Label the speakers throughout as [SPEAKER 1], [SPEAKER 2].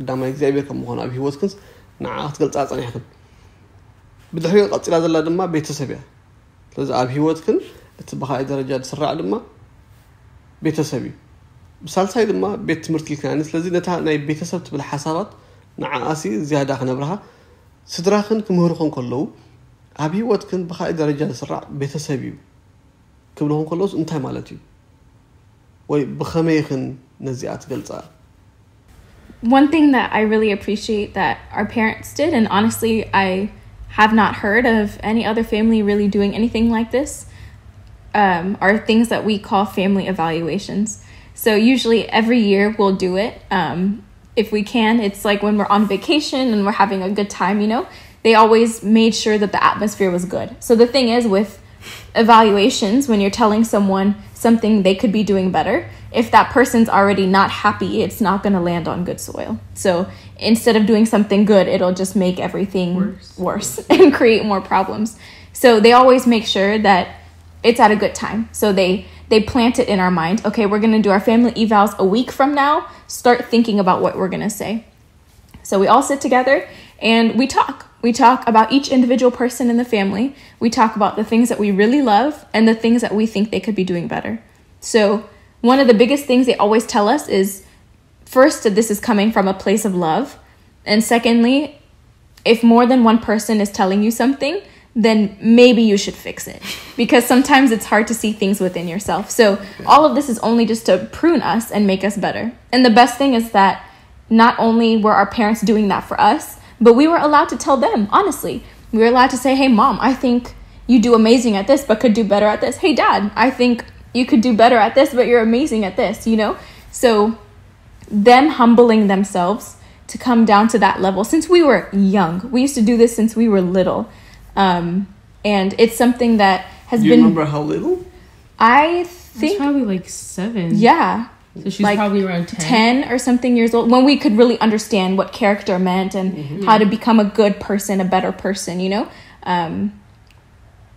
[SPEAKER 1] قدام إجزاء كم هون أبي هو تكنس نعاقد قلت أصلا يحكم بدحرية قلت لازم لا دم بيت سبيع لازم أبي هو تكن تبغى درجات سرعة دم بيت سبيع بسال سايد ما بيت مرتي كانت لازم نتها ناي بيت سبت بالحسابات نعاسي زيادة خنبرها سدراخن كمهرخون كله أبي هو تكن بخاء درجات سرعة بيت سبيع كلهم كلوس أنتي مالتي وبخميخن نزيات قلت
[SPEAKER 2] One thing that I really appreciate that our parents did, and honestly, I have not heard of any other family really doing anything like this, are things that we call family evaluations. So usually every year we'll do it. If we can, it's like when we're on vacation and we're having a good time, you know, they always made sure that the atmosphere was good. So the thing is with evaluations, when you're telling someone something they could be doing better, if that person's already not happy, it's not going to land on good soil. So instead of doing something good, it'll just make everything worse and create more problems. So they always make sure that it's at a good time. So they plant it in our mind. Okay, we're going to do our family evals a week from now. Start thinking about what we're going to say. So we all sit together and we talk. We talk about each individual person in the family. We talk about the things that we really love and the things that we think they could be doing better. So one of the biggest things they always tell us is, first, that this is coming from a place of love. And secondly, if more than one person is telling you something, then maybe you should fix it. Because sometimes it's hard to see things within yourself. So all of this is only just to prune us and make us better. And the best thing is that not only were our parents doing that for us, but we were allowed to tell them, honestly. We were allowed to say, hey, Mom, I think you do amazing at this, but could do better at this. Hey, Dad, I think you could do better at this, but you're amazing at this, you know? So them humbling themselves to come down to that level since we were young. We used to do this since we were little. And it's something that has been...
[SPEAKER 1] Do you remember how little?
[SPEAKER 2] I think...
[SPEAKER 3] It's probably like 7.
[SPEAKER 2] Yeah.
[SPEAKER 3] So she's
[SPEAKER 2] like
[SPEAKER 3] probably around 10.
[SPEAKER 2] 10 or something years old, when we could really understand what character meant and how to become a good person, a better person, you know?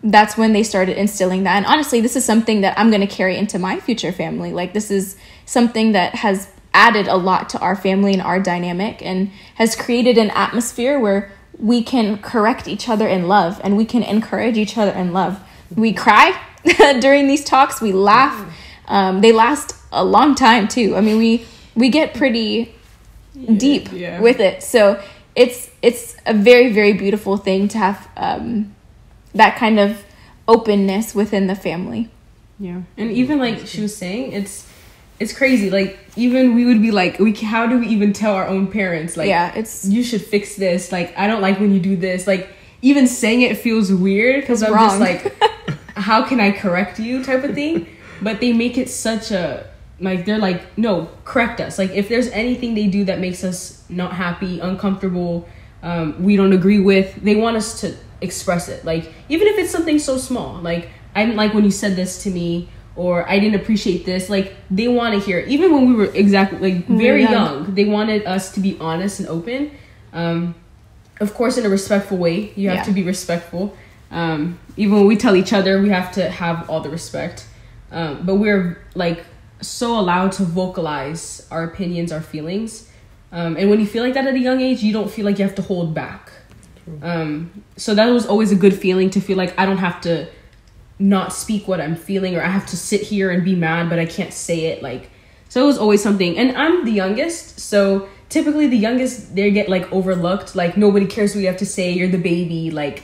[SPEAKER 2] That's when they started instilling that. And honestly, this is something that I'm going to carry into my future family. Like, this is something that has added a lot to our family and our dynamic and has created an atmosphere where we can correct each other in love and we can encourage each other in love. We cry during these talks. We laugh. They last a long time too. I mean, we get pretty deep with it. So it's a very, very beautiful thing to have that kind of openness within the family.
[SPEAKER 3] Yeah. And even like she was saying, it's crazy. Like, even we would be like, how do we even tell our own parents? Like, you should fix this. Like, I don't like when you do this. Like, even saying it feels weird because I'm just like, how can I correct you type of thing? But they make it such a, like, they're like, no, correct us. Like, if there's anything they do that makes us not happy, uncomfortable, we don't agree with, they want us to express it. Like, even if it's something so small, like, I didn't like when you said this to me, or I didn't appreciate this. Like, they want to hear it. Even when we were very young, they wanted us to be honest and open. Of course, in a respectful way. You have to be respectful. Even when we tell each other, we have to have all the respect. But we're like so allowed to vocalize our opinions, our feelings. And when you feel like that at a young age, you don't feel like you have to hold back. So that was always a good feeling, to feel like I don't have to not speak what I'm feeling, or I have to sit here and be mad, but I can't say it. Like, so it was always something. And I'm the youngest, so typically the youngest, they get like overlooked. Like, nobody cares what you have to say. You're the baby. Like,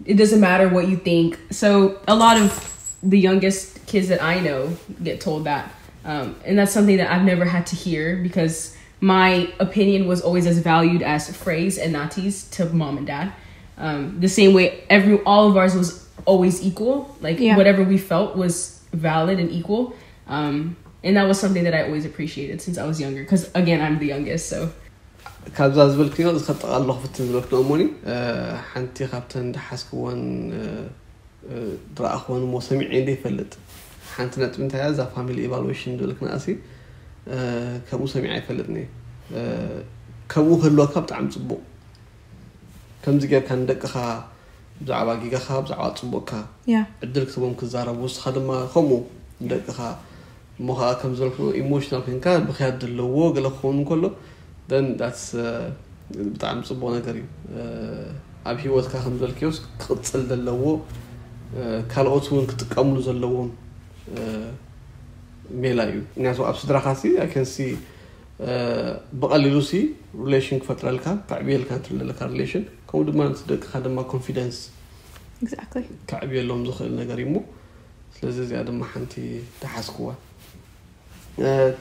[SPEAKER 3] it doesn't matter what you think. So a lot of the youngest kids that I know get told that. And that's something that I've never had to hear, because my opinion was always as valued as Frey's and Nati's to mom and dad. The same way all of ours was always equal. Like, whatever we felt was valid and equal. And that was something that I always appreciated since I was younger, because again, I'm the youngest. So
[SPEAKER 1] كابزاز بالكيو زخط الله فتنزلك نوموني حنتي خابتن دحسكون درأخون وسمعين دي فلت حنتنا تبنت هذا family evaluation دولك ناسي كمو سمعي فلتني كمو هلو كابت عم صبو كم زي كان دقخا بزعبا جيجا بزعبا صبوكا عدلك تبون كزارة وس خدمة خمو دقخا موها كم زلكو emotional كان بخير دلوا قال خون كله then that's بتاع مصبو نجاري أبي هو كأخذ بالكيوس قصل دلوا كالأوتون كتقاملو زلوهم ميلايو ناس وأبصد رخاصي I can see بقليلو سي relation كفترة لك كعبيل كانت لك relation كم دم نصدق خدمة confidence
[SPEAKER 2] exactly
[SPEAKER 1] كعبيل لهم زخل نجاري مو لذي زيادة ما حنتي تحسكوا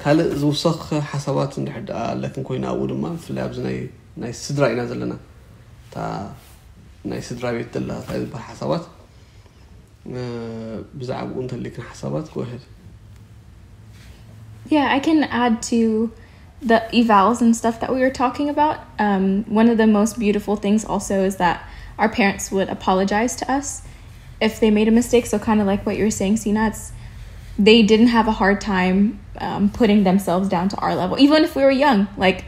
[SPEAKER 1] كله زوسخ حسابات نحد لكن كوينا أول ما في اللعب زناي نايس سدراي نازل لنا تا نايس سدراي بيتلا هاي بحسابات بزعب وانت اللي كن حسابات go ahead.
[SPEAKER 2] Yeah, I can add to the evals and stuff that we were talking about. One of the most beautiful things also is that our parents would apologize to us if they made a mistake. So kind of like what you were saying, Sinads, they didn't have a hard time putting themselves down to our level, even if we were young. Like,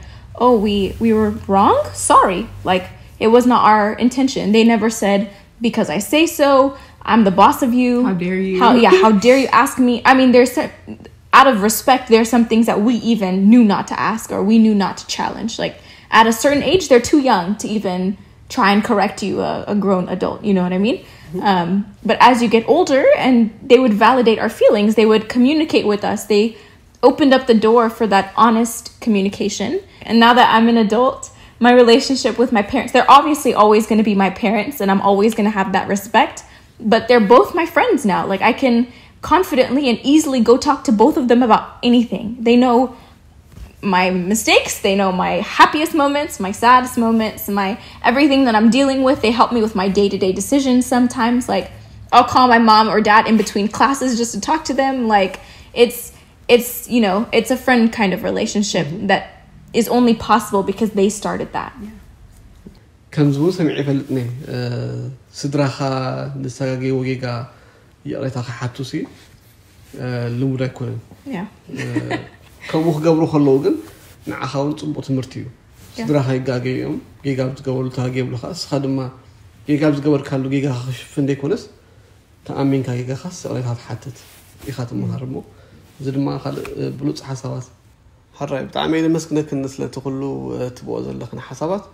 [SPEAKER 2] oh, we were wrong. Sorry. Like, it was not our intention. They never said, because I say so, I'm the boss of you.
[SPEAKER 3] How dare you?
[SPEAKER 2] How dare you ask me? I mean, out of respect, there's some things that we even knew not to ask or we knew not to challenge. Like, at a certain age, they're too young to even try and correct you, a grown adult. You know what I mean? But as you get older and they would validate our feelings, they would communicate with us. They opened up the door for that honest communication. And now that I'm an adult, my relationship with my parents, they're obviously always going to be my parents and I'm always going to have that respect, but they're both my friends now. Like, I can confidently and easily go talk to both of them about anything. They know my mistakes, they know my happiest moments, my saddest moments, my everything that I'm dealing with. They help me with my day-to-day decisions sometimes. Like, I'll call my mom or dad in between classes just to talk to them. Like, it's you know, it's a friend kind of relationship that is only possible because they started that.
[SPEAKER 1] كم زبون سمعي فلتني سدراخا نساقي وجيجا يقريتها حاتوسي لمودا يكون كم وخ قبرو خلوجن نعخاون صبو تمرتيو سدراخا يجاجيهم جيجا بتقبلوا تاجيب لخاص خدمة جيجا بتقبل كله جيجا خش فندق ونس تأمين كجيجا خاص قريتها حاتت يخاتم مهرمو زد ما خل بلوت حسابات حرّي بتعمل مسكنا كنسلة تقولوا تبغى زلخنا حسابات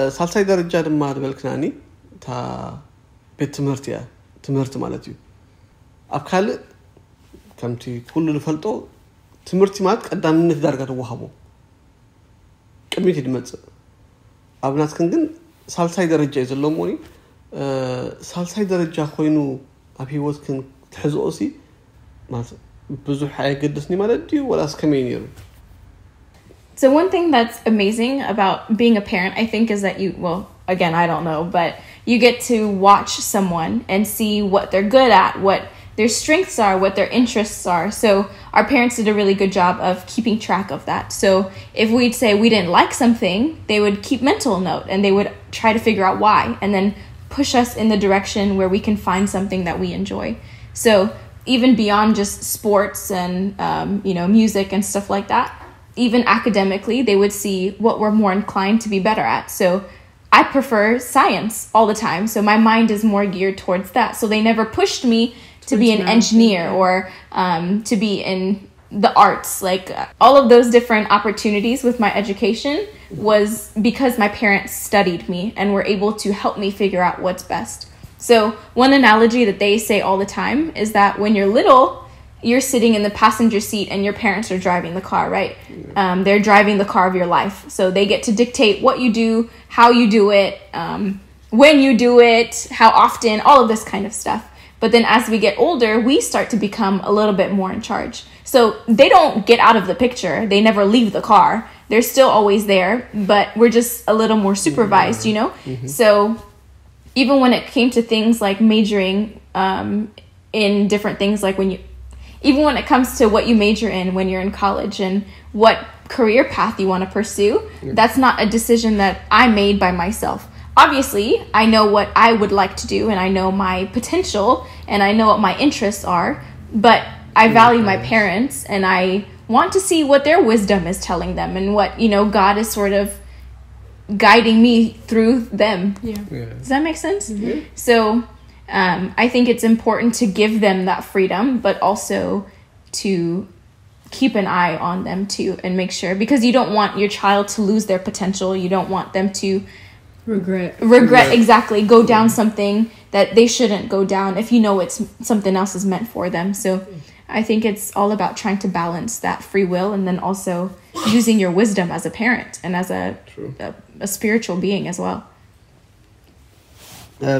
[SPEAKER 1] سالساي درجة دم بالكناني تا بتمرتيا تمرت مالتيو أبخال كمتي كل اللي فلتو تمرتي مات قدام من درجة وهابو كميتي دمت أبنات كنجن سالساي درجة يزلموني سالساي درجة خوينو أبي وقت كن تحزقوسي ما بزوج حياة قدسني مالتيو ولا سكمينيرو.
[SPEAKER 2] So one thing that's amazing about being a parent, I think, is that you, well, again, I don't know, but you get to watch someone and see what they're good at, what their strengths are, what their interests are. So our parents did a really good job of keeping track of that. So if we'd say we didn't like something, they would keep mental note and they would try to figure out why and then push us in the direction where we can find something that we enjoy. So even beyond just sports and, you know, music and stuff like that, even academically, they would see what we're more inclined to be better at. So I prefer science all the time. So my mind is more geared towards that. So they never pushed me to be an engineer or to be in the arts. Like all of those different opportunities with my education was because my parents studied me and were able to help me figure out what's best. So one analogy that they say all the time is that when you're little, you're sitting in the passenger seat and your parents are driving the car, right? They're driving the car of your life. So they get to dictate what you do, how you do it, when you do it, how often, all of this kind of stuff. But then as we get older, we start to become a little bit more in charge. So they don't get out of the picture. They never leave the car. They're still always there, but we're just a little more supervised, you know? Mm-hmm. So even when it came to things like majoring in different things, like even when it comes to what you major in when you're in college and what career path you want to pursue, that's not a decision that I made by myself. Obviously, I know what I would like to do and I know my potential and I know what my interests are, but I value my parents and I want to see what their wisdom is telling them and what, you know, God is sort of guiding me through them. Yeah. Does that make sense? Mm-hmm. So I think it's important to give them that freedom, but also to keep an eye on them too and make sure, because you don't want your child to lose their potential. You don't want them to regret exactly, go down something that they shouldn't go down if you know it's something else is meant for them. So I think it's all about trying to balance that free will and then also using your wisdom as a parent and as a spiritual being as well.
[SPEAKER 3] Well,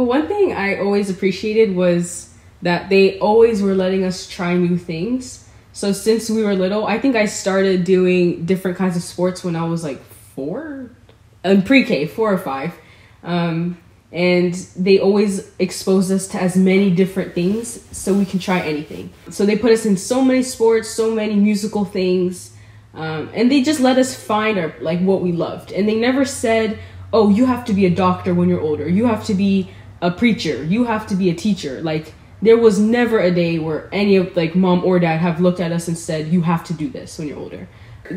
[SPEAKER 3] one thing I always appreciated was that they always were letting us try new things. So since we were little, I think I started doing different kinds of sports when I was like 4, pre-K, 4 or 5. And they always exposed us to as many different things so we can try anything. So they put us in so many sports, so many musical things. And they just let us find what we loved. And they never said, oh, you have to be a doctor when you're older. You have to be a preacher. You have to be a teacher. Like, there was never a day where any of mom or dad have looked at us and said, you have to do this when you're older.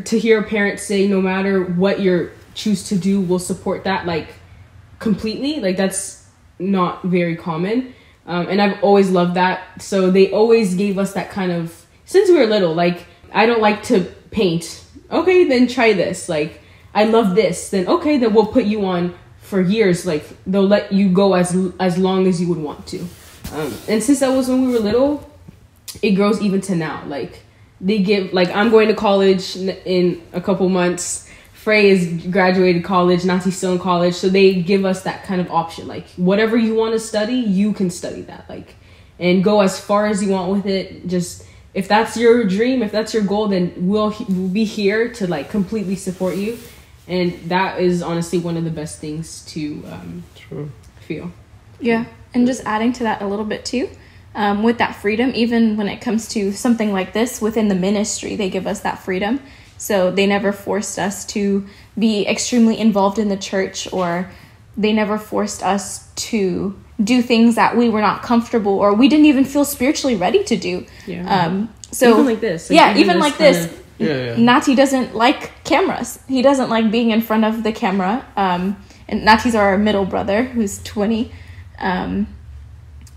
[SPEAKER 3] To hear a parent say, no matter what you choose to do, we'll support that completely. That's not very common. And I've always loved that. So they always gave us that kind of, since we were little, I don't like to paint. Okay, then try this. I love this. Then okay, then we'll put you on for years. They'll let you go as long as you would want to. And since that was when we were little, it grows even to now. They give, I'm going to college in a couple months. Frey is graduated college, Nati's still in college. So they give us that kind of option. Whatever you want to study, you can study that. And go as far as you want with it. Just, if that's your dream, if that's your goal, then we'll be here to completely support you. And that is honestly one of the best things to feel.
[SPEAKER 2] Yeah. And just adding to that a little bit too, with that freedom, even when it comes to something like this within the ministry, they give us that freedom. So they never forced us to be extremely involved in the church, or they never forced us to do things that we were not comfortable or we didn't even feel spiritually ready to do.
[SPEAKER 3] Yeah.
[SPEAKER 2] So
[SPEAKER 3] even like this.
[SPEAKER 2] Even like this. Nati doesn't like cameras. He doesn't like being in front of the camera. And Nati's our middle brother, who's 20.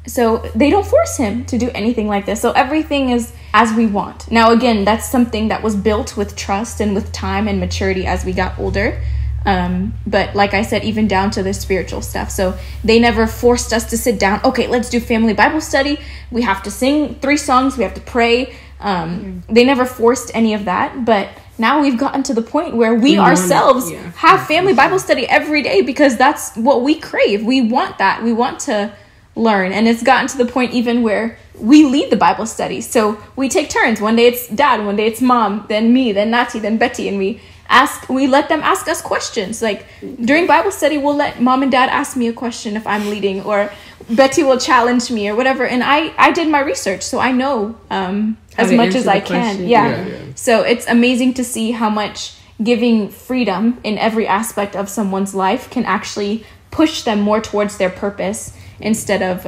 [SPEAKER 2] So they don't force him to do anything like this. So everything is as we want. Now, again, that's something that was built with trust and with time and maturity as we got older. But like I said, even down to the spiritual stuff. So they never forced us to sit down. Okay, let's do family Bible study. We have to sing 3 songs. We have to pray. They never forced any of that. But now we've gotten to the point where we ourselves have family Bible study every day because that's what we crave. We want that. We want to learn. And it's gotten to the point even where we lead the Bible study. So we take turns. One day it's dad, one day it's mom, then me, then Nati, then Betty. And we let them ask us questions. During Bible study, we'll let mom and dad ask me a question if I'm leading, or Betty will challenge me or whatever. And I did my research, so I know as much as I can. Yeah. So it's amazing to see how much giving freedom in every aspect of someone's life can actually push them more towards their purpose instead of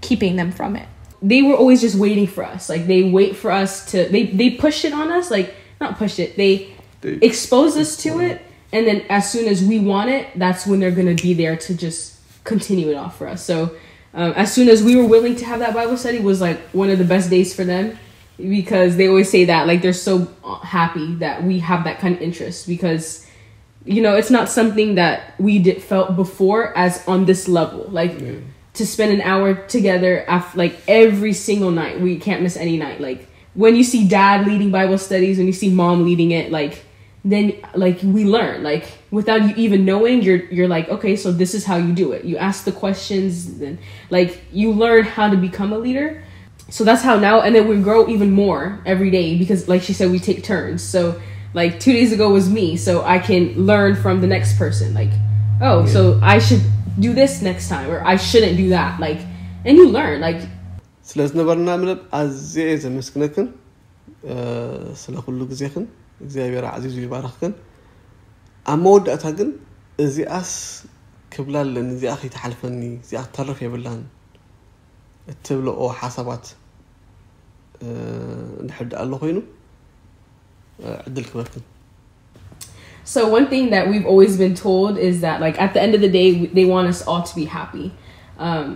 [SPEAKER 2] keeping them from it.
[SPEAKER 3] They were always just waiting for us. They wait for us to, they push it on us, not push it, they expose us to it, and then as soon as we want it, that's when they're going to be there to just continue it off for us. So as soon as we were willing to have that Bible study was one of the best days for them, because they always say that they're so happy that we have that kind of interest, because it's not something that we felt before as on this level. To spend an hour together after, every single night. We can't miss any night. When you see dad leading Bible studies, when you see mom leading it, then we learn. Without you even knowing, you're okay, so this is how you do it. You ask the questions, then you learn how to become a leader. So that's how now, and then we grow even more every day because, she said, we take turns. So 2 days ago was me, so I can learn from the next person. So I should do this next time, or I shouldn't do that. And you learn.
[SPEAKER 1] ስለዝነበርና ምንም ኣዝየ ዘመስግነክን ስለ ኩሉ ግዜክን እግዚአብሔር ዓዚዙ ይባርክክን ኣብ መወዳእታ ግን እዚኣስ ክብላለን እዚኣ ኸይተሓልፈኒ እዚኣ ተረፍ የብላን እትብልኦ ሓሳባት ንሕድ ኣሎ ኮይኑ ዕድል ክበክን
[SPEAKER 3] So one thing that we've always been told is that at the end of the day they want us all to be happy.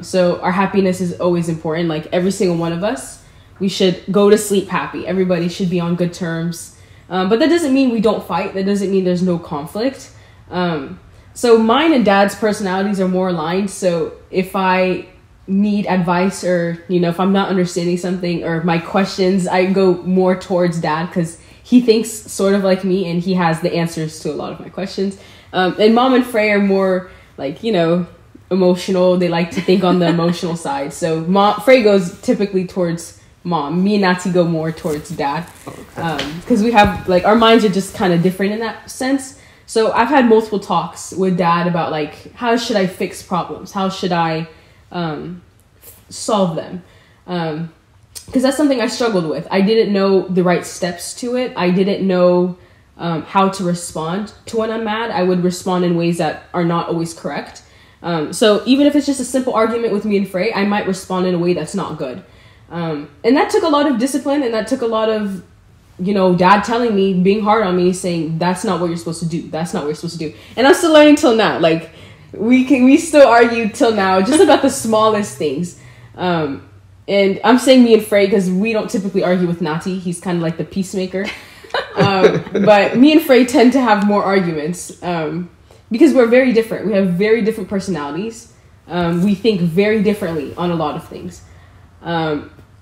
[SPEAKER 3] So our happiness is always important, every single one of us. We should go to sleep happy. Everybody should be on good terms. But that doesn't mean we don't fight. That doesn't mean there's no conflict. So mine and Dad's personalities are more aligned. So if I need advice or, if I'm not understanding something or my questions, I go more towards Dad because he thinks sort of like me and he has the answers to a lot of my questions. And Mom and Frey are more like, emotional. They like to think on the emotional side. So Frey goes typically towards Mom. Me and Nati go more towards Dad. Because we have our minds are just kind of different in that sense. So I've had multiple talks with Dad about how should I fix problems? How should I solve them? Because that's something I struggled with. I didn't know the right steps to it. I didn't know how to respond to when I'm mad. I would respond in ways that are not always correct. So even if it's just a simple argument with me and Frey, I might respond in a way that's not good. And that took a lot of discipline, and that took a lot of, Dad telling me, being hard on me, saying, that's not what you're supposed to do. That's not what you're supposed to do. And I'm still learning till now. We still argue till now, just about the smallest things. And I'm saying me and Frey because we don't typically argue with Nati. He's kind of like the peacemaker. But me and Frey tend to have more arguments because we're very different. We have very different personalities. We think very differently on a lot of things.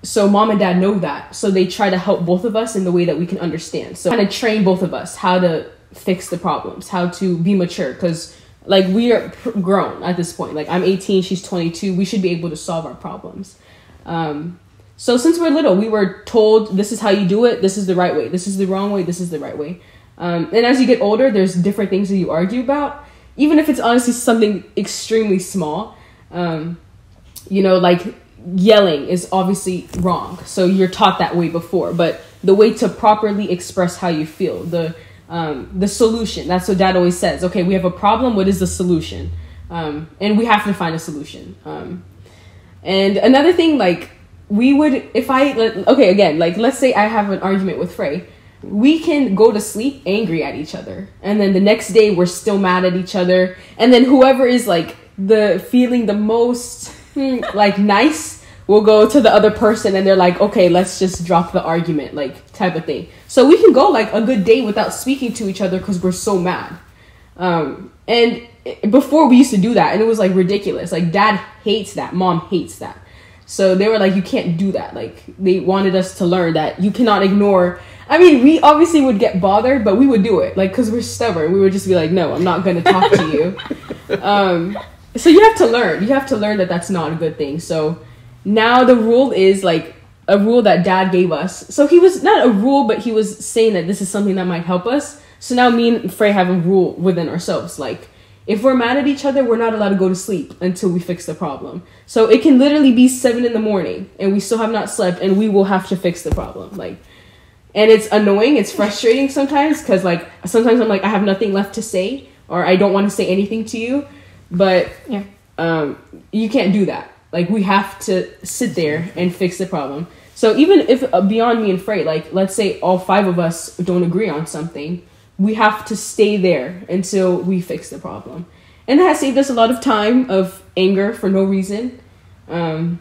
[SPEAKER 3] So Mom and Dad know that. So they try to help both of us in the way that we can understand. So kind of train both of us how to fix the problems, how to be mature. Because we are grown at this point. I'm 18, she's 22. We should be able to solve our problems. So since we're little, we were told this is how you do it. This is the right way. This is the wrong way. This is the right way. And as you get older, there's different things that you argue about, even if it's honestly something extremely small. Yelling is obviously wrong. So you're taught that way before, but the way to properly express how you feel, the solution, that's what Dad always says. Okay, we have a problem. What is the solution? And we have to find a solution. And another thing, let's say I have an argument with Frey. We can go to sleep angry at each other. And then the next day we're still mad at each other. And then whoever is the feeling the most nice will go to the other person and they're like, okay, let's just drop the argument, type of thing. So we can go a good day without speaking to each other because we're so mad. And before we used to do that and it was ridiculous. Dad hates that. Mom hates that. So they were you can't do that. They wanted us to learn that you cannot ignore. I mean, we obviously would get bothered, but we would do it because we're stubborn. We would just be no, I'm not going to talk to you. So you have to learn. You have to learn that that's not a good thing. So now the rule is a rule that Dad gave us. So he was not a rule, but he was saying that this is something that might help us. So now me and Frey have a rule within ourselves. If we're mad at each other, we're not allowed to go to sleep until we fix the problem. So it can literally be 7 a.m. and we still have not slept and we will have to fix the problem. And it's annoying. It's frustrating sometimes because sometimes I'm I have nothing left to say or I don't want to say anything to you. But
[SPEAKER 2] yeah,
[SPEAKER 3] you can't do that. We have to sit there and fix the problem. So even if beyond me and Frey, let's say all 5 of us don't agree on something, we have to stay there until we fix the problem. And that has saved us a lot of time of anger for no reason. And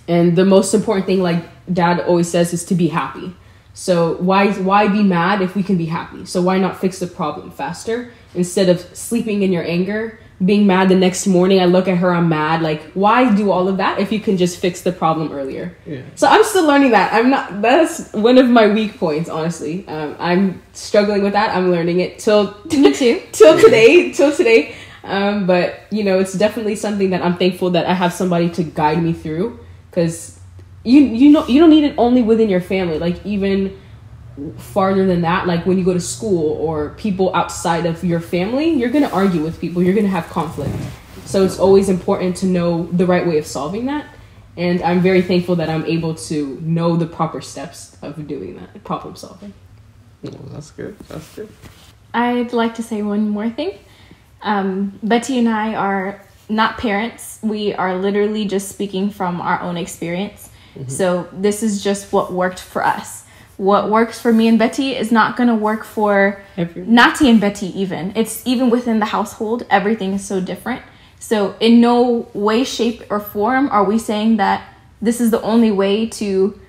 [SPEAKER 3] the most important thing, Dad always says, is to be happy. So why be mad if we can be happy? So why not fix the problem faster instead of sleeping in your anger, being mad the next morning? I look at her, I'm mad. Why do all of that if you can just fix the problem earlier? Yeah. So I'm still learning that. That's one of my weak points, honestly. I'm struggling with that. I'm learning it till today. But it's definitely something that I'm thankful that I have somebody to guide me through, because you don't need it only within your family, even farther than that, when you go to school or people outside of your family, you're going to argue with people, you're going to have conflict. So it's always important to know the right way of solving that. And I'm very thankful that I'm able to know the proper steps of doing that, problem solving.
[SPEAKER 1] Oh, that's good.
[SPEAKER 2] I'd like to say one more thing. Betty and I are not parents. We are literally just speaking from our own experience. Mm-hmm. So this is just what worked for us. What works for me and Betty is not going to work for Nati and Betty even. It's even within the household, everything is so different. So in no way, shape, or form are we saying that this is the only way to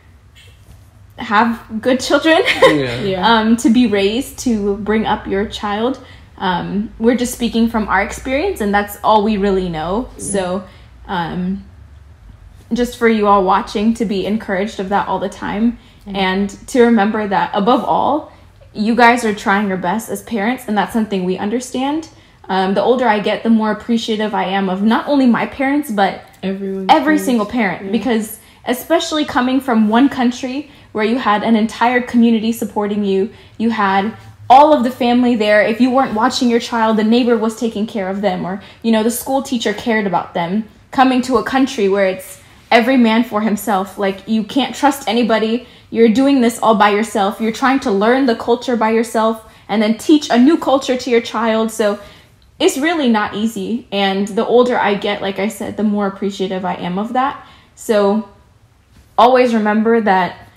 [SPEAKER 2] have good children.
[SPEAKER 1] Yeah.
[SPEAKER 2] To be raised, to bring up your child. We're just speaking from our experience, and that's all we really know. So just for you all watching, to be encouraged of that all the time, and to remember that above all, you guys are trying your best as parents, and that's something we understand. The older I get, the more appreciative I am of not only my parents, but every single parent, because especially coming from one country where you had an entire community supporting you, you had all of the family there. If you weren't watching your child, the neighbor was taking care of them, or, you know, the school teacher cared about them. Coming to a country where it's every man for himself, like you can't trust anybody. You're doing this all by yourself. You're trying to learn the culture by yourself and then teach a new culture to your child. So it's really not easy. And the older I get, like I said, the more appreciative I am of that. So always remember that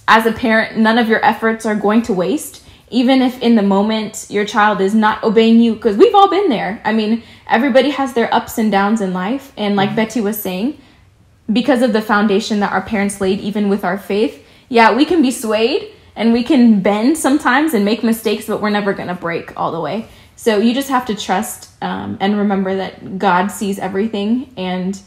[SPEAKER 2] as a parent, none of your efforts are going to waste. Even if in the moment your child is not obeying you, because we've all been there. I mean, everybody has their ups and downs in life. And like Betty was saying, because of the foundation that our parents laid, even with our faith, yeah, we can be swayed and we can bend sometimes and make mistakes, but we're never going to break all the way. So you just have to trust and remember that God sees everything. And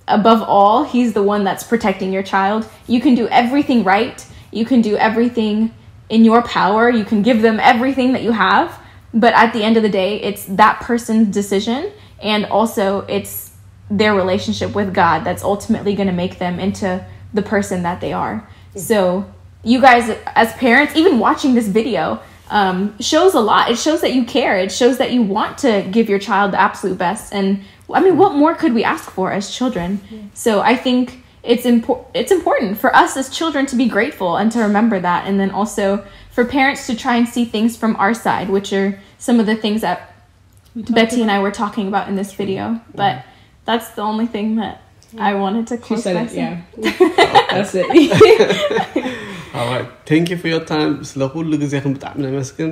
[SPEAKER 2] above all, he's the one that's protecting your child. You can do everything right. You can do everything in your power. You can give them everything that you have. But at the end of the day, it's that person's decision. And also it's their relationship with God that's ultimately going to make them into the person that they are. So you guys as parents, even watching this video, shows a lot. It shows that you care. It shows that you want to give your child the absolute best. And I mean, what more could we ask for as children? So I think it's important for us as children to be grateful and to remember that. And then also for parents to try and see things from our side, which are some of the things that Betty and I were talking about in this video. But that's the only thing that I wanted to close by saying.
[SPEAKER 3] That's it.
[SPEAKER 1] All right. Thank you for your time. ስለሁሉ ጊዜኩም በጣም ነመስግን።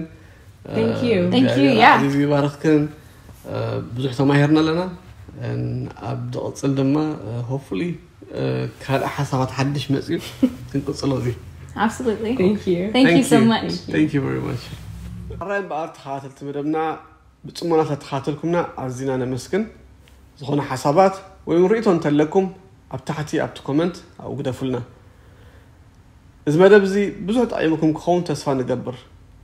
[SPEAKER 3] Thank you.
[SPEAKER 2] Thank you. Yeah.
[SPEAKER 1] عزيز ይባርክን። ብዙሕ ተማሂርና ኣለና። ኣብ ዝቕፅል ድማ hopefully ካልእ ሓሳባት ሓድሽ መፅዩ ክንቅፅሎ እዚ
[SPEAKER 2] Absolutely.
[SPEAKER 3] Thank you.
[SPEAKER 2] Thank you so much.
[SPEAKER 1] Thank you very much. ኣራይ በኣር ተኸታተልቲ መደብና ብፅሞና ስለተኸታተልኩምና ኣዝና ነመስግን። ዝኾነ ሓሳባት ወይ ርኢቶ እንተለኩም ኣብ ታሕቲ ኣብቲ ኮመንት ኣብኡ ግደፉልና። እዚ መደብ እዚ ብዙሕ ጠቒሙኩም ክኸውን ተስፋ ንገብር።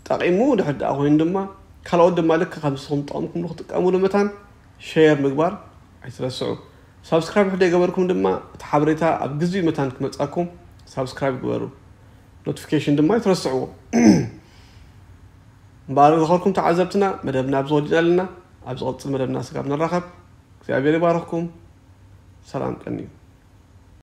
[SPEAKER 1] ጠቒሙ ድሕር ደኣ ኮይኑ ድማ ካልኦት ድማ ልክ ከምስኹም ጠቕምኩም ንኽጥቀምሉ መታን ሼር ምግባር ኣይትረስዑ። ሳብስክራይብ ሕደ ገበርኩም ድማ እቲ ሓበሬታ ኣብ ግዜኡ መታን ክመጻኩም ሳብስክራይብ ግበሩ። ኖቲፊኬሽን ድማ ኣይትረስዕዎ። እምበኣር ዝኸርኩም ተዓዘብትና መደብና ብዝወዲና ኣለና። ኣብ ዝቕፅል መደብና ስጋብ ንራኸብ። እግዚአብሔር ይባርክኩም። ሰላም ቀኒ